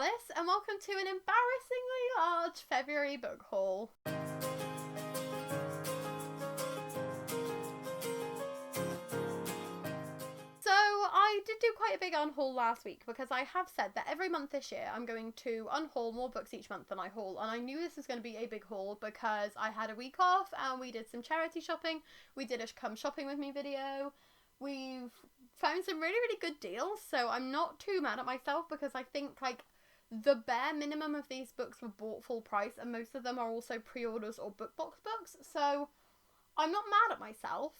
Alyce, and welcome to an embarrassingly large February book haul. So I did do quite a big unhaul last week because I have said that every month this year I'm going to unhaul more books each month than I haul, and I knew this was going to be a big haul because I had a week off and we did some charity shopping. We did a come shopping with me video. We've found some really, really good deals, so I'm not too mad at myself because I think like the bare minimum of these books were bought full price, and most of them are also pre-orders or book box books, so I'm not mad at myself.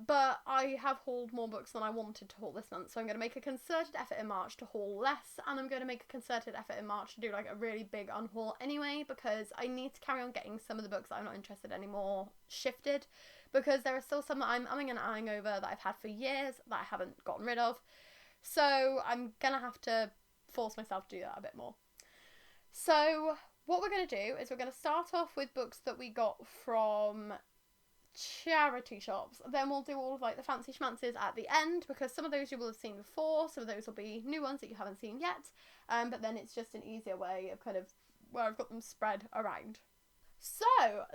But I have hauled more books than I wanted to haul this month, so I'm going to make a concerted effort in March to haul less, and I'm going to make a concerted effort in March to do like a really big unhaul anyway, because I need to carry on getting some of the books that I'm not interested anymore shifted, because there are still some that I'm umming and ahhing over that I've had for years that I haven't gotten rid of, so I'm going to have to force myself to do that a bit more. So what we're going to do is we're going to start off with books that we got from charity shops, then we'll do all of like the fancy schmances at the end, because some of those you will have seen before, some of those will be new ones that you haven't seen yet, but then it's just an easier way of kind of where I've got them spread around. So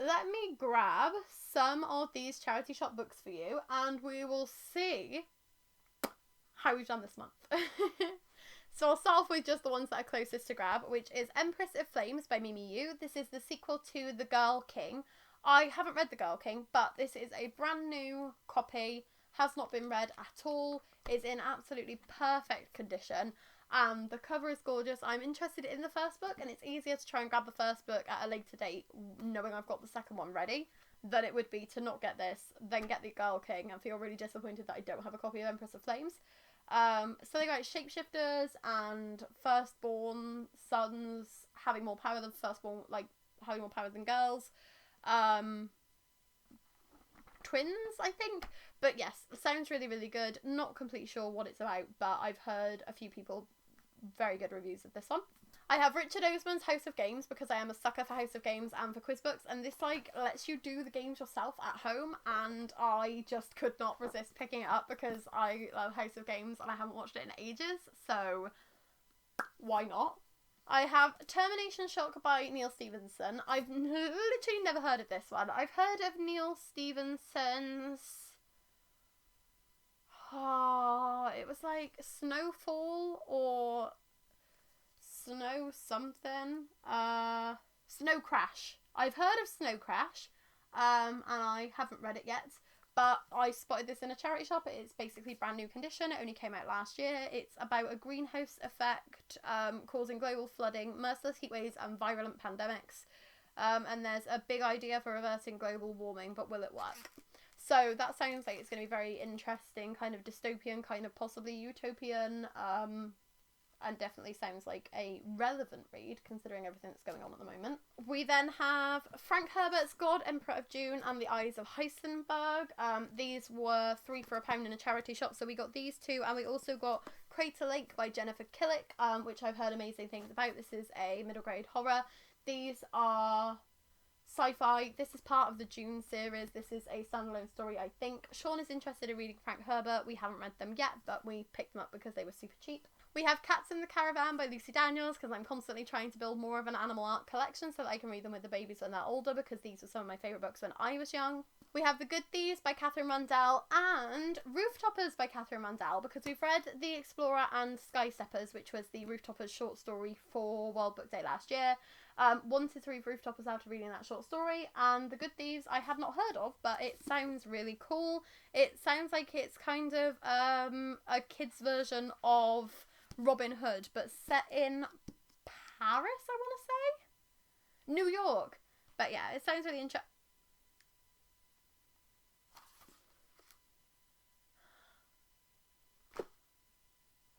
let me grab some of these charity shop books for you and we will see how we've done this month. So I'll start off with just the ones that are closest to grab, which is Empress of Flames by Mimi Yu. This is the sequel to The Girl King. I haven't read The Girl King, but this is a brand new copy, has not been read at all, is in absolutely perfect condition, and the cover is gorgeous. I'm interested in the first book, and it's easier to try and grab the first book at a later date, knowing I've got the second one ready, than it would be to not get this, then get The Girl King, and feel really disappointed that I don't have a copy of Empress of Flames. So they got shapeshifters and firstborn sons having more power than firstborn, like having more power than girls. Twins, I think, but yes, sounds really, really good. Not completely sure what it's about, but I've heard a few people very good reviews of this one. I have Richard Osmond's House of Games because I am a sucker for House of Games and for quiz books, and this like lets you do the games yourself at home, and I just could not resist picking it up because I love House of Games and I haven't watched it in ages, so why not? I have Termination Shock by Neil Stevenson. I've literally never heard of this one. I've heard of Neil Stevenson's... it was like Snowfall or Snow something. Snow Crash. I've heard of Snow Crash, and I haven't read it yet. But I spotted this in a charity shop. It's basically brand new condition. It only came out last year. It's about a greenhouse effect causing global flooding, merciless heatwaves and virulent pandemics. And there's a big idea for reversing global warming, but will it work? So that sounds like it's going to be very interesting, kind of dystopian, kind of possibly utopian, and definitely sounds like a relevant read considering everything that's going on at the moment. We then have Frank Herbert's God, Emperor of June and The Eyes of Heisenberg. These were £3 for £1 in a charity shop, so we got these two, and we also got Crater Lake by Jennifer Killick, which I've heard amazing things about. This is a middle grade horror. These are sci-fi. This is part of the June series. This is a standalone story, I think. Sean is interested in reading Frank Herbert. We haven't read them yet, but we picked them up because they were super cheap. We have Cats in the Caravan by Lucy Daniels, because I'm constantly trying to build more of an animal art collection so that I can read them with the babies when they're older, because these were some of my favourite books when I was young. We have The Good Thieves by Catherine Rundell and Rooftoppers by Catherine Rundell, because we've read The Explorer and Sky Steppers, which was the Rooftoppers short story for World Book Day last year. Wanted to read Rooftoppers after reading that short story, and The Good Thieves I had not heard of, but it sounds really cool. It sounds like it's kind of a kid's version of Robin Hood, but set in Paris, I want to say? New York. But yeah, it sounds really interesting.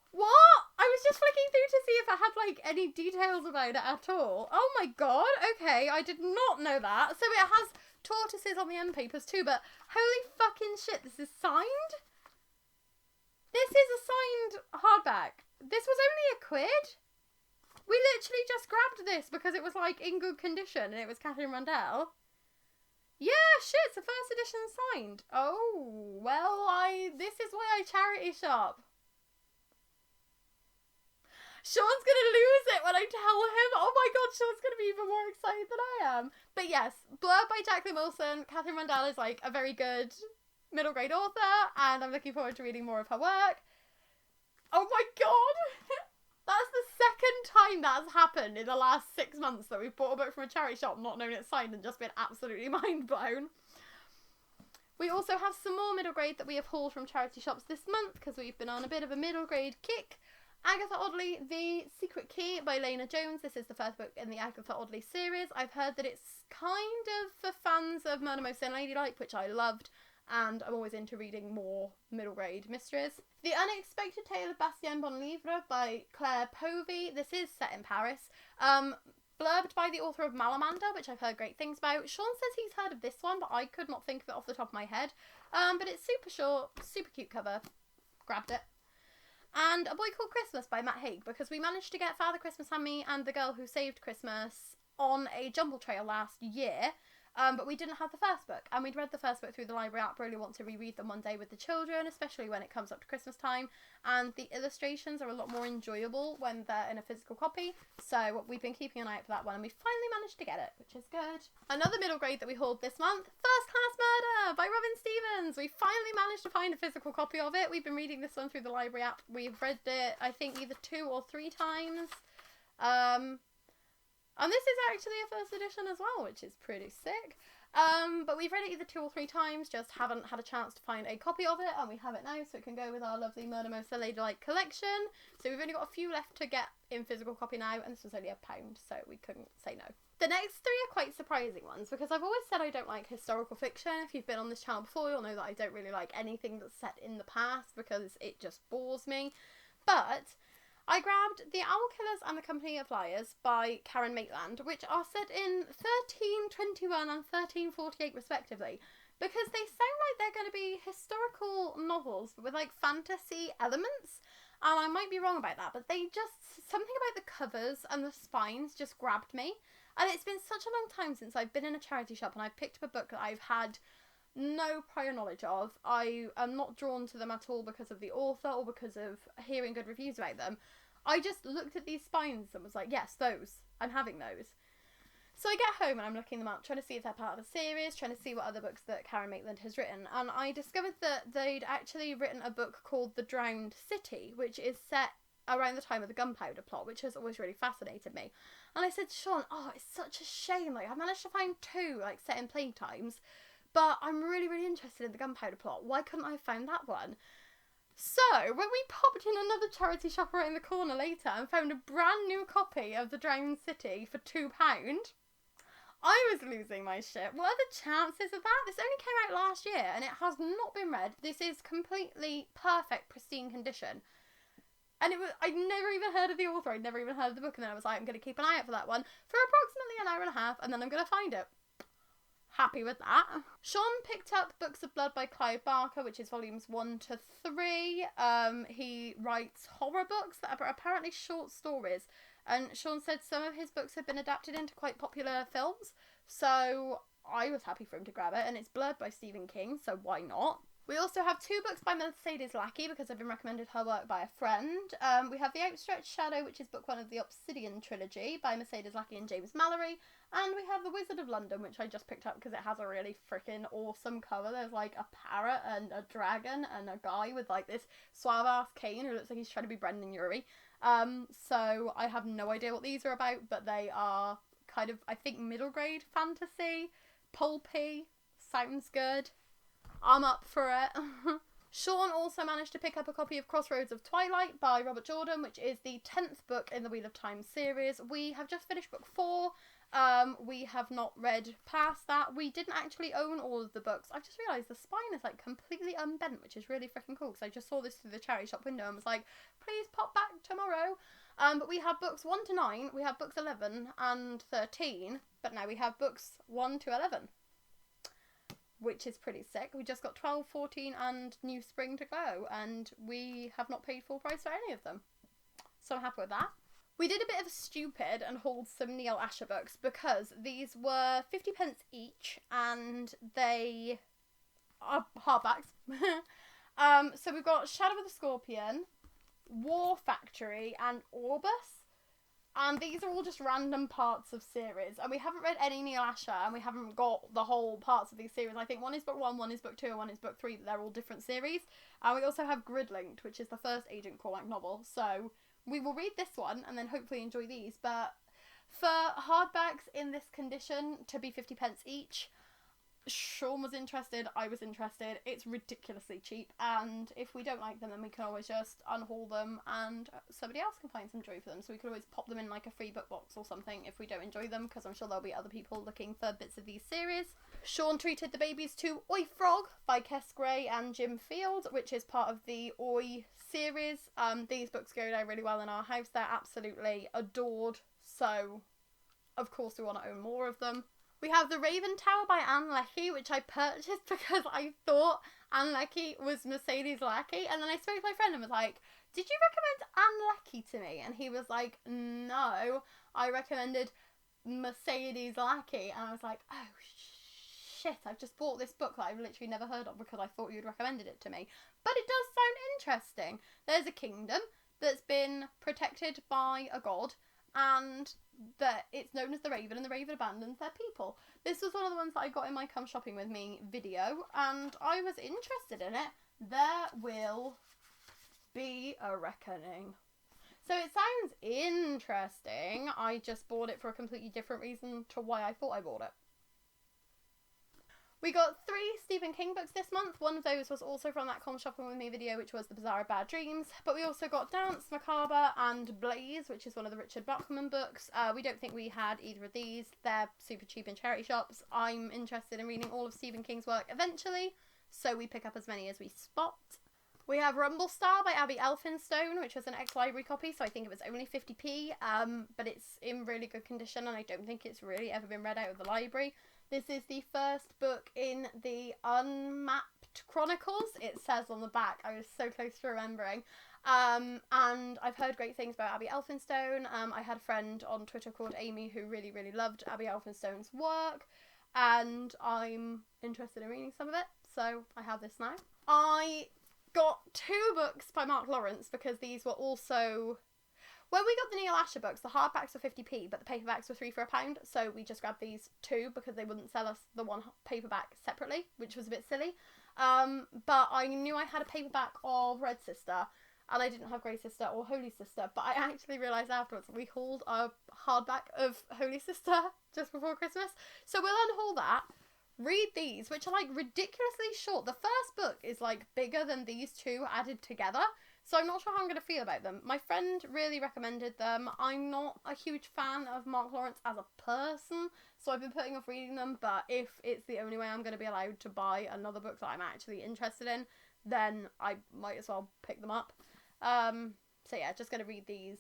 What? I was just flicking through to see if I had like any details about it at all. Oh my god, okay, I did not know that. So it has tortoises on the end papers too, but holy fucking shit, this is signed? This is a signed hardback. This was only £1. We literally just grabbed this because it was like in good condition and it was Catherine Rundell. Yeah, shit, it's a first edition signed. Oh, well, this is why I charity shop. Sean's gonna lose it when I tell him. Oh my god, Sean's gonna be even more excited than I am. But yes, Blurb by Jacqueline Wilson. Catherine Rundell is like a very good middle grade author, and I'm looking forward to reading more of her work. Oh my god! That's the second time that's happened in the last 6 months that we've bought a book from a charity shop, not known it's signed, and just been absolutely mind blown. We also have some more middle grade that we have hauled from charity shops this month, because we've been on a bit of a middle grade kick. Agatha Oddly, The Secret Key by Lena Jones. This is the first book in the Agatha Oddly series. I've heard that it's kind of for fans of Murder Most Unladylike, which I loved, and I'm always into reading more middle grade mysteries. The Unexpected Tale of Bastien Bonlivre by Claire Povey. This is set in Paris. Blurbed by the author of Malamander, which I've heard great things about. Sean says he's heard of this one, but I could not think of it off the top of my head. But it's super short, super cute cover. Grabbed it. And A Boy Called Christmas by Matt Haig, because we managed to get Father Christmas and Me and The Girl Who Saved Christmas on a jumble trail last year. But we didn't have the first book, and we'd read the first book through the library app. Really want to reread them one day with the children, especially when it comes up to Christmas time, and the illustrations are a lot more enjoyable when they're in a physical copy, so we've been keeping an eye out for that one, and we finally managed to get it, which is good. Another middle grade that we hauled this month, First Class Murder by Robin Stevens. We finally managed to find a physical copy of it. We've been reading this one through the library app. We've read it, I think, either 2 or 3 times. And this is actually a first edition as well, which is pretty sick. But we've read it either 2 or 3 times, just haven't had a chance to find a copy of it, and we have it now, so it can go with our lovely Murder Most Unladylike collection. So we've only got a few left to get in physical copy now, and this was only £1, so we couldn't say no. The next 3 are quite surprising ones, because I've always said I don't like historical fiction. If you've been on this channel before, you'll know that I don't really like anything that's set in the past, because it just bores me. But I grabbed The Owl Killers and the Company of Liars by Karen Maitland, which are set in 1321 and 1348 respectively, because they sound like they're going to be historical novels with like fantasy elements, and I might be wrong about that, but they just, something about the covers and the spines just grabbed me. And it's been such a long time since I've been in a charity shop and I've picked up a book that I've had no prior knowledge of. I am not drawn to them at all because of the author or because of hearing good reviews about them. I just looked at these spines and was like, yes, those. I'm having those. So I get home and I'm looking them up, trying to see if they're part of a series, trying to see what other books that Karen Maitland has written. And I discovered that they'd actually written a book called The Drowned City, which is set around the time of the Gunpowder Plot, which has always really fascinated me. And I said, Sean, oh, it's such a shame. Like, I managed to find 2, like, set in plague times, but I'm really, really interested in the Gunpowder Plot. Why couldn't I have found that one? So, when we popped in another charity shop around the corner later and found a brand new copy of The Drowned City for £2, I was losing my shit. What are the chances of that? This only came out last year and it has not been read. This is completely perfect, pristine condition. And it was, I'd never even heard of the author, I'd never even heard of the book, and then I was like, I'm going to keep an eye out for that one for approximately an hour and a half, and then I'm going to find it. Happy with that. Sean picked up Books of Blood by Clive Barker, which is volumes 1 to 3. He writes horror books that are apparently short stories, and Sean said some of his books have been adapted into quite popular films, so I was happy for him to grab it, and it's Blood by Stephen King, so why not? We also have 2 books by Mercedes Lackey, because I've been recommended her work by a friend. We have The Outstretched Shadow, which is book 1 of the Obsidian trilogy by Mercedes Lackey and James Mallory. And we have The Wizard of London, which I just picked up because it has a really freaking awesome cover. There's like a parrot and a dragon and a guy with like this suave-ass cane who looks like he's trying to be Brendan Urie. So I have no idea what these are about, but they are kind of, I think, middle grade fantasy, pulpy, sounds good. I'm up for it. Sean also managed to pick up a copy of Crossroads of Twilight by Robert Jordan, which is the 10th book in the Wheel of Time series. We have just finished book 4. We have not read past that. We didn't actually own all of the books. I've just realised the spine is like completely unbent, which is really freaking cool, because I just saw this through the charity shop window and was like, please pop back tomorrow. But we have books 1 to 9, we have books 11 and 13, but now we have books 1 to 11. Which is pretty sick. We just got 12, 14 and New Spring to go, and we have not paid full price for any of them. So I'm happy with that. We did a bit of a stupid and hauled some Neil Asher books, because these were 50p each, and they are hardbacks. So we've got Shadow of the Scorpion, War Factory, and Orbus. And these are all just random parts of series. And we haven't read any Neil Asher, and we haven't got the whole parts of these series. I think one is book 1, one is book 2, and one is book 3, but they're all different series. And we also have Gridlinked, which is the first Agent Cormac novel. So we will read this one and then hopefully enjoy these. But for hardbacks in this condition to be 50 pence each, Sean was interested, I was interested. It's ridiculously cheap, and if we don't like them, then we can always just unhaul them and somebody else can find some joy for them. So we could always pop them in like a free book box or something if we don't enjoy them, because I'm sure there'll be other people looking for bits of these series. Sean treated the babies to Oi Frog by Kes Gray and Jim Field, which is part of the Oi series. These books go down really well in our house. They're absolutely adored, so of course we want to own more of them. We have The Raven Tower by Anne Leckie, which I purchased because I thought Anne Leckie was Mercedes Lackey. And then I spoke to my friend and was like, did you recommend Anne Leckie to me? And he was like, no, I recommended Mercedes Lackey. And I was like, oh shit, I've just bought this book that I've literally never heard of because I thought you'd recommended it to me. But it does sound interesting. There's a kingdom that's been protected by a god, and that it's known as the Raven, and the Raven abandons their people. This was one of the ones that I got in my Come Shopping With Me video, and I was interested in it. There will be a reckoning. So it sounds interesting. I just bought it for a completely different reason to why I thought I bought it. We got 3 Stephen King books this month. One of those was also from that Come Shopping With Me video, which was The Bizarre Bad Dreams. But we also got Dance Macabre and Blaze, which is one of the Richard Bachman books. We don't think we had either of these. They're super cheap in charity shops. I'm interested in reading all of Stephen King's work eventually, so we pick up as many as we spot. We have Rumblestar by Abby Elfinstone, which was an ex-library copy, so I think it was only 50p, but it's in really good condition, and I don't think it's really ever been read out of the library. This is the first book in the Unmapped Chronicles, it says on the back. I was so close to remembering. And I've heard great things about Abby Elfinstone. I had a friend on Twitter called Amy who really, really loved Abby Elfinstone's work, and I'm interested in reading some of it, so I have this now. I got 2 books by Mark Lawrence because these were also... When we got the Neil Asher books, the hardbacks were 50p, but the paperbacks were 3 for £1, so we just grabbed these 2 because they wouldn't sell us the one paperback separately, which was a bit silly. But I knew I had a paperback of Red Sister, and I didn't have Grey Sister or Holy Sister, but I actually realised afterwards we hauled a hardback of Holy Sister just before Christmas, so we'll unhaul that. Read these, which are like ridiculously short. The first book is like bigger than these 2 added together. So I'm not sure how I'm going to feel about them. My friend really recommended them. I'm not a huge fan of Mark Lawrence as a person, so I've been putting off reading them, but if it's the only way I'm going to be allowed to buy another book that I'm actually interested in, then I might as well pick them up. So yeah, just going to read these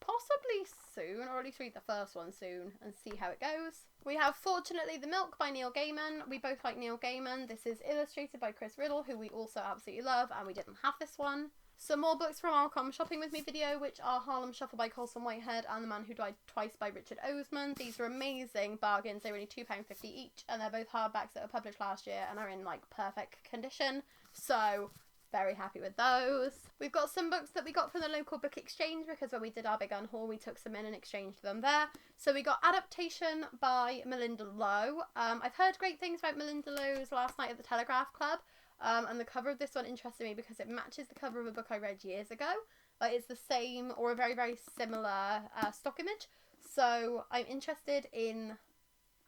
possibly soon, or at least read the first one soon and see how it goes. We have Fortunately the Milk by Neil Gaiman. We both like Neil Gaiman. This is illustrated by Chris Riddle, who we also absolutely love, and we didn't have this one. Some more books from our Come Shopping With Me video, which are Harlem Shuffle by Colson Whitehead and The Man Who Died Twice by Richard Osmond. These are amazing bargains. They were only £2.50 each, and they're both hardbacks that were published last year and are in like perfect condition. So very happy with those. We've got some books that we got from the local book exchange because when we did our big unhaul we took some in and exchanged them there. So we got Adaptation by Melinda Lowe. I've heard great things about Melinda Lowe's Last Night at the Telegraph Club. And the cover of this one interested me because it matches the cover of a book I read years ago. Like it's the same or a very, very similar stock image. So I'm interested in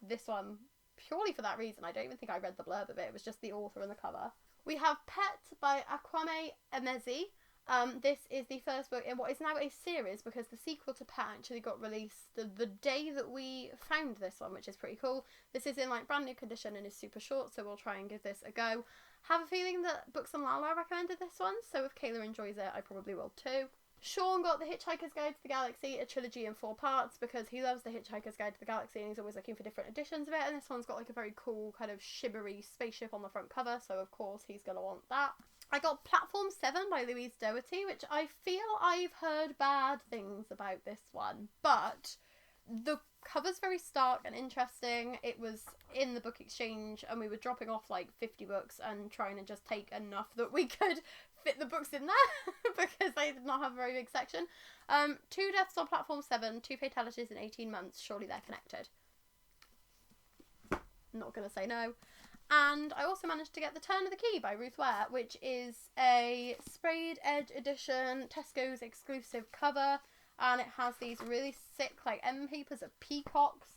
this one purely for that reason. I don't even think I read the blurb of it. It was just the author and the cover. We have Pet by Akwame Emezi. This is the first book in what is now a series because the sequel to Pet actually got released the day that we found this one, which is pretty cool. This is in like brand new condition and is super short, so we'll try and give this a go. Have a feeling that Books and Lala recommended this one, so if Kayla enjoys it, I probably will too. Sean got The Hitchhiker's Guide to the Galaxy, a trilogy in 4 parts, because he loves The Hitchhiker's Guide to the Galaxy and he's always looking for different editions of it, and this one's got like a very cool kind of shimmery spaceship on the front cover, so of course he's going to want that. I got Platform 7 by Louise Doherty, which I feel I've heard bad things about this one, but the cover's very stark and interesting. It was in the book exchange and we were dropping off like 50 books and trying to just take enough that we could fit the books in there because they did not have a very big section. 2 deaths on platform 7, 2 fatalities in 18 months. Surely they're connected. Not gonna say no. And I also managed to get The Turn of the Key by Ruth Ware, which is a sprayed edge edition, Tesco's exclusive cover, and it has these really sick like end papers of peacocks.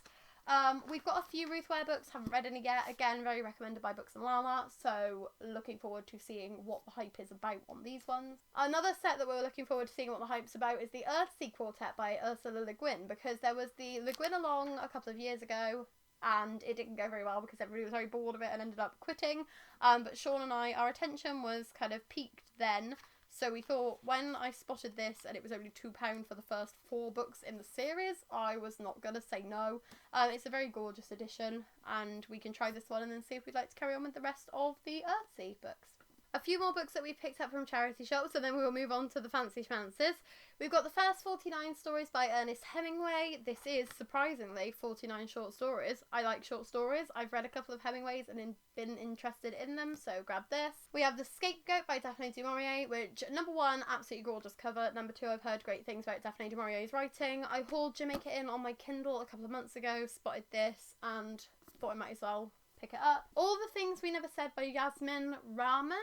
We've got a few Ruth Ware books, haven't read any yet. Again, very recommended by Books and Lala, so looking forward to seeing what the hype is about on these ones. Another set that we're looking forward to seeing what the hype's about is the Earthsea Quartet by Ursula Le Guin, because there was the Le Guin along a couple of years ago, and it didn't go very well because everybody was very bored of it and ended up quitting. But Sean and I, our attention was kind of peaked then, so we thought when I spotted this and it was only £2 for the first 4 books in the series, I was not going to say no. It's a very gorgeous edition, and we can try this one and then see if we'd like to carry on with the rest of the Earthsea books. A few more books that we picked up from charity shops, and then we will move on to the fancy schmances. We've got the first 49 stories by Ernest Hemingway. This is, surprisingly, 49 short stories. I like short stories. I've read a couple of Hemingways and been interested in them, so grab this. We have The Scapegoat by Daphne du Maurier, which, number 1, absolutely gorgeous cover. Number 2, I've heard great things about Daphne du Maurier's writing. I hauled Jamaica In on my Kindle a couple of months ago, spotted this, and thought I might as well pick it up. All the Things We Never Said by Yasmin Rahman,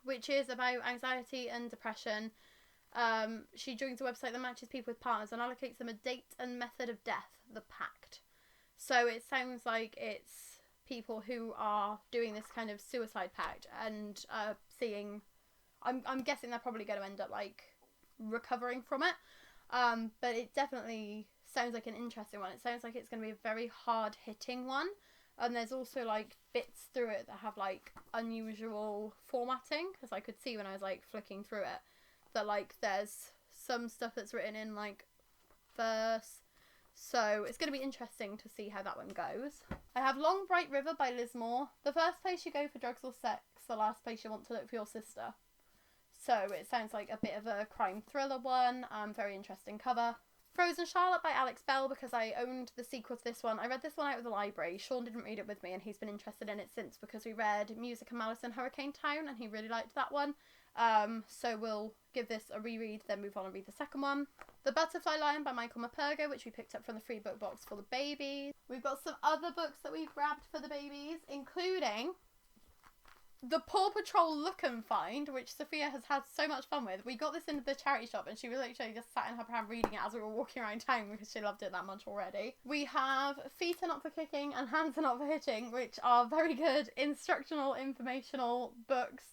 which is about anxiety and depression. She joins a website that matches people with partners and allocates them a date and method of death, the pact. So it sounds like it's people who are doing this kind of suicide pact and seeing... I'm guessing they're probably going to end up like recovering from it. But it definitely sounds like an interesting one. It sounds like it's going to be a very hard-hitting one. And there's also, like, bits through it that have, like, unusual formatting. Because I could see when I was, like, flicking through it that, like, there's some stuff that's written in, like, verse. So it's going to be interesting to see how that one goes. I have Long Bright River by Liz Moore. The first place you go for drugs or sex, the last place you want to look for your sister. So it sounds like a bit of a crime thriller one. Very interesting cover. Frozen Charlotte by Alex Bell, because I owned the sequel to this one. I read this one out of the library. Sean didn't read it with me, and he's been interested in it since because we read Music and Malice in Hurricane Town, and he really liked that one. So we'll give this a reread, then move on and read the second one. The Butterfly Lion by Michael Mapergo, which we picked up from the free book box for the babies. We've got some other books that we've grabbed for the babies, including the Paw Patrol Look and Find, which Sophia has had so much fun with. We got this in the charity shop and she was literally just sat in her pram reading it as we were walking around town because she loved it that much already. We have Feet Are Not For Kicking and Hands Are Not For Hitting, which are very good instructional, informational books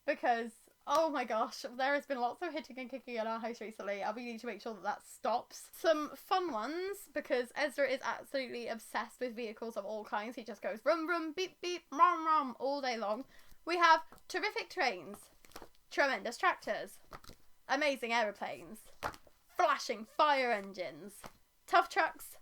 because, oh my gosh, there has been lots of hitting and kicking in our house recently and we need to make sure that that stops. Some fun ones, because Ezra is absolutely obsessed with vehicles of all kinds. He just goes rum rum, beep beep, rum rum all day long. We have Terrific Trains, Tremendous Tractors, Amazing Aeroplanes, Flashing Fire Engines, Tough Trucks,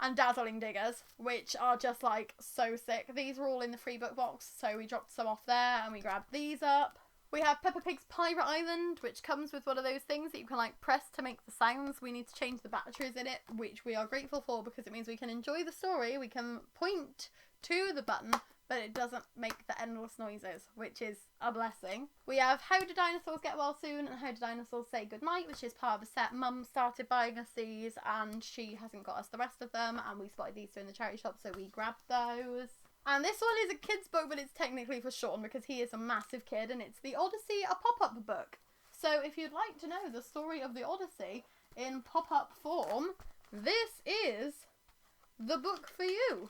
and Dazzling Diggers, which are just like so sick. These were all in the free book box, so we dropped some off there and we grabbed these up. We have Peppa Pig's Pirate Island, which comes with one of those things that you can like press to make the sounds. We need to change the batteries in it, which we are grateful for because it means we can enjoy the story. We can point to the button, but it doesn't make the endless noises, which is a blessing. We have How Do Dinosaurs Get Well Soon and How Do Dinosaurs Say Goodnight, which is part of a set. Mum started buying us these and she hasn't got us the rest of them, and we spotted these two in the charity shop, so we grabbed those. And this one is a kid's book, but it's technically for Sean because he is a massive kid, and it's The Odyssey, a pop-up book. So if you'd like to know the story of the Odyssey in pop-up form, this is the book for you.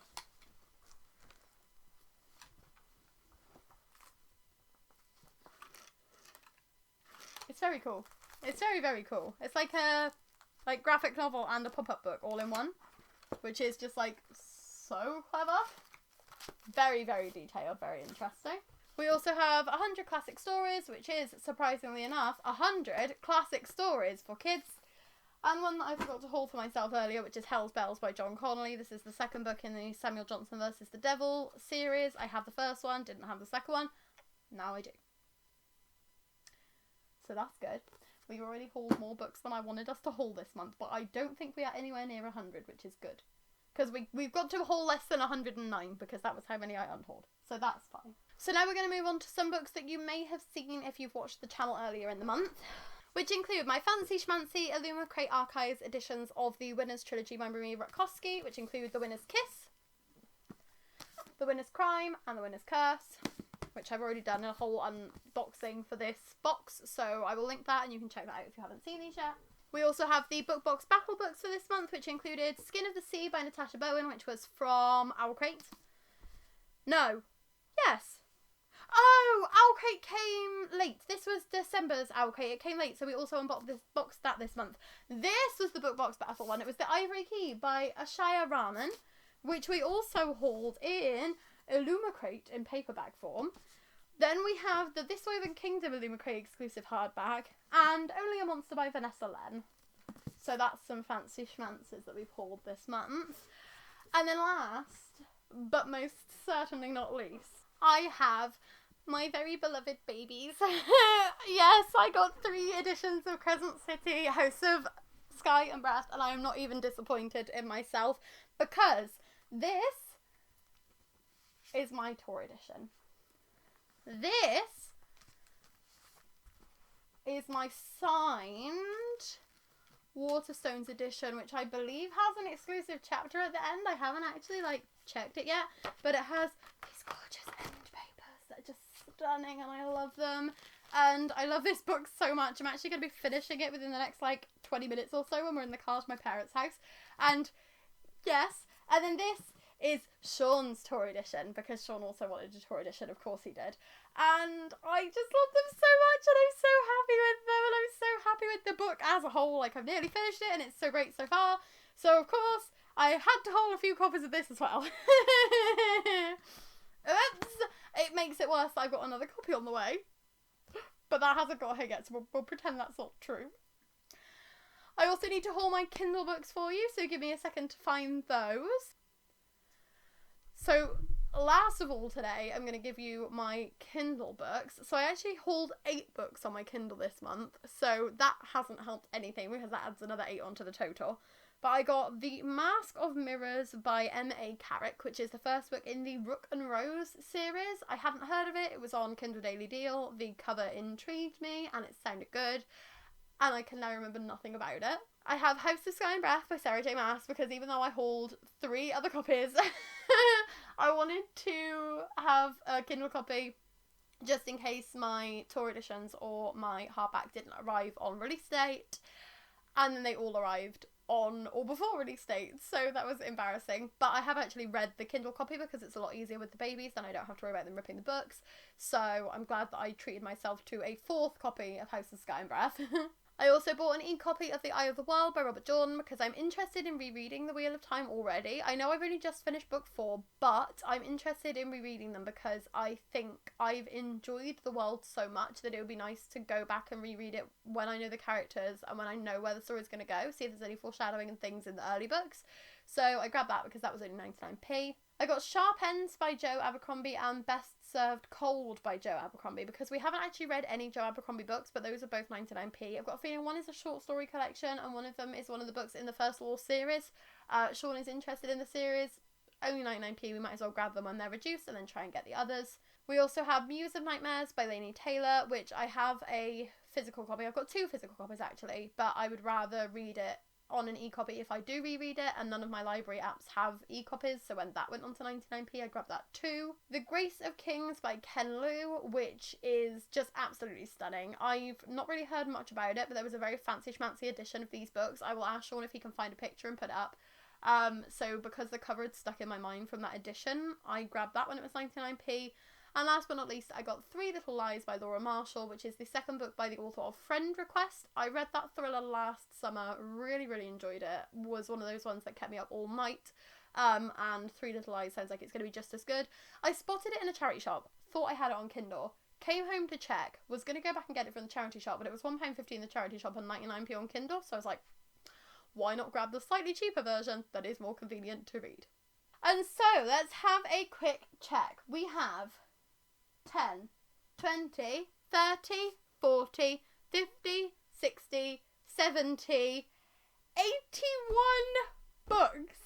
It's very cool. It's very, very cool. It's like a graphic novel and a pop-up book all in one, which is just like so clever. Very, very detailed, very interesting. We also have 100 classic stories, which is, surprisingly enough, 100 classic stories for kids. And one that I forgot to haul for myself earlier, which is Hell's Bells by John Connolly. This is the second book in the Samuel Johnson vs. the Devil series. I have the first one, didn't have the second one. Now I do. So that's good. We've already hauled more books than I wanted us to haul this month, but I don't think we are anywhere near 100, which is good. Because we've got to haul less than 109, because that was how many I unhauled. so that's fine. So now we're going to move on to some books that you may have seen if you've watched the channel earlier in the month, which include my Fancy Schmancy Illuma Crate Archives editions of the Winner's Trilogy by Marie Rutkowski, which include The Winner's Kiss, The Winner's Crime, and The Winner's Curse, which I've already done a whole unboxing for this box, so I will link that and you can check that out if you haven't seen these yet. We also have the Book Box Battle books for this month, which included Skin of the Sea by Natasha Bowen, which was from Owl Crate. No. Yes. Oh, Owl Crate came late. This was December's Owl Crate. It came late, so we also unboxed that this month. This was the Book Box Battle one. It was The Ivory Key by Ashaya Rahman, which we also hauled in Illuma Crate in paperback form. Then we have the This Woven Kingdom Illuma Crate exclusive hardback and Only a Monster by Vanessa Len. So that's some fancy schmances that we've hauled this month. And then last, but most certainly not least, I have my very beloved babies. Yes, I got 3 editions of Crescent City, House of Sky and Breath, and I am not even disappointed in myself because this is my tour edition. This is my signed Waterstones edition, which I believe has an exclusive chapter at the end. I haven't actually checked it yet, but it has these gorgeous end papers that are just stunning and I love them. And I love this book so much. I'm actually going to be finishing it within the next 20 minutes or so when we're in the car to my parents' house. And yes, and then this is Sean's tour edition, because Sean also wanted a tour edition, of course he did. And I just love them so much and I'm so happy with them and I'm so happy with the book as a whole. I've nearly finished it and it's so great so far. So of course I had to hold a few copies of this as well. Oops! It makes it worse that I've got another copy on the way. But that hasn't got here yet, so we'll pretend that's not true. I also need to haul my Kindle books for you, so give me a second to find those. So, last of all today, I'm going to give you my Kindle books. So I actually hauled 8 books on my Kindle this month, so that hasn't helped anything because that adds another 8 onto the total. But I got The Mask of Mirrors by M.A. Carrick, which is the first book in the Rook and Rose series. I hadn't heard of it. It was on Kindle Daily Deal. The cover intrigued me and it sounded good. And I can now remember nothing about it. I have House of Sky and Breath by Sarah J Maas, because even though I hauled 3 other copies, I wanted to have a Kindle copy just in case my tour editions or my hardback didn't arrive on release date. And then they all arrived on or before release date, so that was embarrassing. But I have actually read the Kindle copy because it's a lot easier with the babies, then I don't have to worry about them ripping the books. So I'm glad that I treated myself to a 4th copy of House of Sky and Breath. I also bought an e-copy of The Eye of the World by Robert Jordan because I'm interested in rereading The Wheel of Time already. I know I've only just finished book 4, but I'm interested in rereading them because I think I've enjoyed the world so much that it would be nice to go back and reread it when I know the characters and when I know where the story's going to go, see if there's any foreshadowing and things in the early books. So I grabbed that because that was only 99p. I got Sharp Ends by Joe Abercrombie and Best Served Cold by Joe Abercrombie because we haven't actually read any Joe Abercrombie books, but those are both 99p. I've got a feeling one is a short story collection and one of them is one of the books in the First Law series. Sean is interested in the series. Only 99p, we might as well grab them when they're reduced and then try and get the others. We also have Muse of Nightmares by Laini Taylor, which I have a physical copy. I've got 2 physical copies actually, but I would rather read it on an e-copy if I do reread it, and none of my library apps have e-copies, so when that went on to 99p I grabbed that too. The Grace of Kings by Ken Liu, which is just absolutely stunning. I've not really heard much about it, but there was a very fancy schmancy edition of these books. I will ask Sean if he can find a picture and put it up. So because the cover had stuck in my mind from that edition, I grabbed that when it was 99p. And last but not least, I got Three Little Lies by Laura Marshall, which is the second book by the author of Friend Request. I read that thriller last summer, really, really enjoyed it. Was one of those ones that kept me up all night. And Three Little Lies sounds like it's going to be just as good. I spotted it in a charity shop, thought I had it on Kindle, came home to check, was going to go back and get it from the charity shop, but it was £1.50 in the charity shop and 99p on Kindle, so I was like, why not grab the slightly cheaper version that is more convenient to read? And so, let's have a quick check. We have 10, 20, 30, 40, 50, 60, 70, 81 books.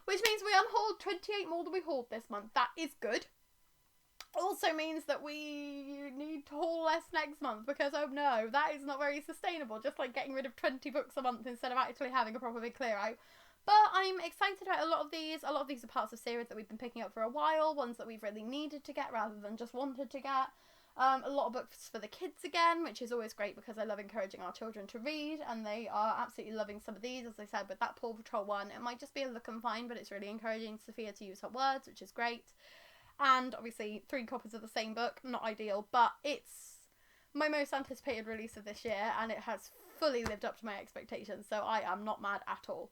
Which means we unhauled 28 more than we hauled this month. That is good. also means that we need to haul less next month because, oh no, that is not very sustainable. Just like getting rid of 20 books a month instead of actually having a proper big clear out. But I'm excited about a lot of these. A lot of these are parts of series that we've been picking up for a while, ones that we've really needed to get rather than just wanted to get. A lot of books for the kids again, which is always great because I love encouraging our children to read, and they are absolutely loving some of these. As I said, with that Paw Patrol one, it might just be a look and find, but it's really encouraging Sophia to use her words, which is great. And obviously 3 copies of the same book, not ideal, but it's my most anticipated release of this year, and it has fully lived up to my expectations, so I am not mad at all.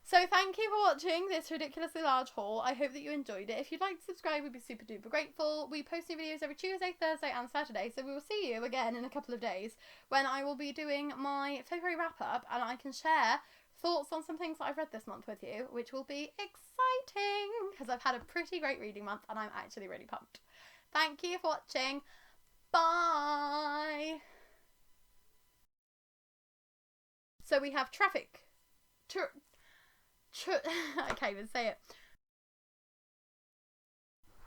So thank you for watching this ridiculously large haul. I hope that you enjoyed it. If you'd like to subscribe, we'd be super duper grateful. We post new videos every Tuesday, Thursday and Saturday, so we will see you again in a couple of days when I will be doing my February wrap up, and I can share thoughts on some things that I've read this month with you, which will be exciting because I've had a pretty great reading month and I'm actually really pumped. Thank you for watching. Bye! So we have traffic. I can't even say it.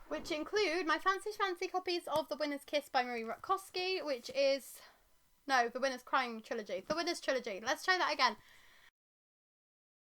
Which include my fancy copies of The Winner's Kiss by Marie Rutkowski, which is... No, The Winner's Crime trilogy. The Winner's trilogy. Let's try that again.